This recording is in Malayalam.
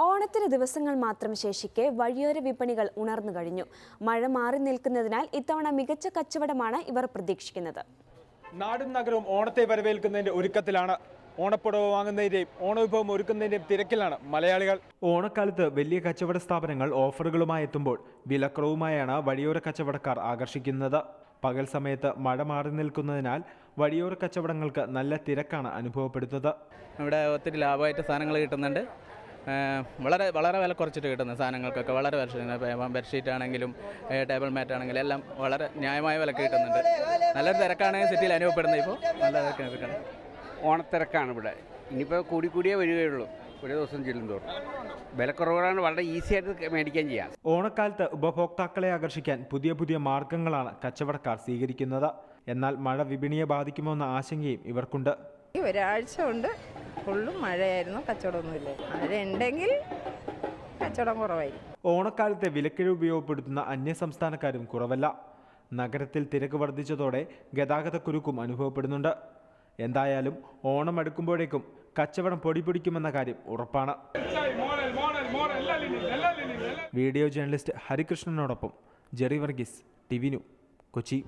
ഓണത്തിന് ദിവസങ്ങൾ മാത്രം ശേഷിക്കെ വഴിയോര വിപണികൾ ഉണർന്നു കഴിഞ്ഞു. മഴ മാറി നിൽക്കുന്നതിനാൽ ഇത്തവണ മികച്ച കച്ചവടമാണ് ഇവർ പ്രതീക്ഷിക്കുന്നത്. നാടും നഗരവും ഓണത്തെ വരവേൽക്കുന്നതിന്റെ ഒരുക്കത്തിലാണ്. ഓണപ്പുടവ് വാങ്ങുന്നതിന്റെയും ഓണവിഭവം ഒരുക്കുന്നതിന്റെയും തിരക്കിലാണ് മലയാളികൾ. ഓണക്കാലത്ത് വലിയ കച്ചവട സ്ഥാപനങ്ങൾ ഓഫറുകളുമായി എത്തുമ്പോൾ വിലക്കുറവുമായാണ് വഴിയോര കച്ചവടക്കാർ ആകർഷിക്കുന്നത്. പകൽ സമയത്ത് മഴ മാറി നിൽക്കുന്നതിനാൽ വഴിയോര കച്ചവടങ്ങൾക്ക് നല്ല തിരക്കാണ് അനുഭവപ്പെടുന്നത്. ഇവിടെ ഒത്തിരി ലാഭമായിട്ട് സാധനങ്ങൾ കിട്ടുന്നുണ്ട്. വളരെ വളരെ വില കുറച്ചിട്ട് കിട്ടുന്ന സാധനങ്ങൾക്കൊക്കെ വളരെ ബെഡ്ഷീറ്റ് ആണെങ്കിലും ടേബിൾ മാറ്റ് ആണെങ്കിലും എല്ലാം വളരെ ന്യായമായ വിലക്ക് കിട്ടുന്നുണ്ട്. നല്ലൊരു തിരക്കാണ് സിറ്റിയിൽ അനുഭവപ്പെടുന്നത്. ഇപ്പോൾ നല്ല തിരക്കാണ്. ഓണത്തിരക്കാണ് ഇവിടെ. ഇനിയിപ്പോൾ കൂടിയേ വരികയുള്ളൂ. ഒരു ദിവസം ചെല്ലുന്തോറും വിലക്കുറവുകളാണ്. വളരെ ഈസി ആയിട്ട് മേടിക്കാൻ ചെയ്യാം. ഓണക്കാലത്ത് ഉപഭോക്താക്കളെ ആകർഷിക്കാൻ പുതിയ മാർഗങ്ങളാണ് കച്ചവടക്കാർ സ്വീകരിക്കുന്നത്. എന്നാൽ മഴ വിപണിയെ ബാധിക്കുമോ എന്ന ആശങ്കയും ഇവർക്കുണ്ട്. ഒരാഴ്ച കൊണ്ട് ഫുള്ളും മഴയായിരുന്നു, കച്ചവടമൊന്നുമില്ല. മഴ ഉണ്ടെങ്കിൽ കച്ചവടം കുറവായിരിക്കും. ഓണക്കാലത്തെ വിലക്കിഴിവ് ഉപയോഗപ്പെടുത്തുന്ന അന്യസംസ്ഥാനക്കാരും കുറവല്ല. നഗരത്തിൽ തിരക്ക് വർദ്ധിച്ചതോടെ ഗതാഗതക്കുരുക്കും അനുഭവപ്പെടുന്നുണ്ട്. എന്തായാലും ഓണം അടുക്കുമ്പോഴേക്കും കച്ചവടം പൊടിപിടിക്കുമെന്ന കാര്യം ഉറപ്പാണ്. വീഡിയോ ജേർണലിസ്റ്റ് ഹരികൃഷ്ണനോടൊപ്പം ജെറി വർഗീസ്, ടിവി ന്യൂസ്, കൊച്ചി.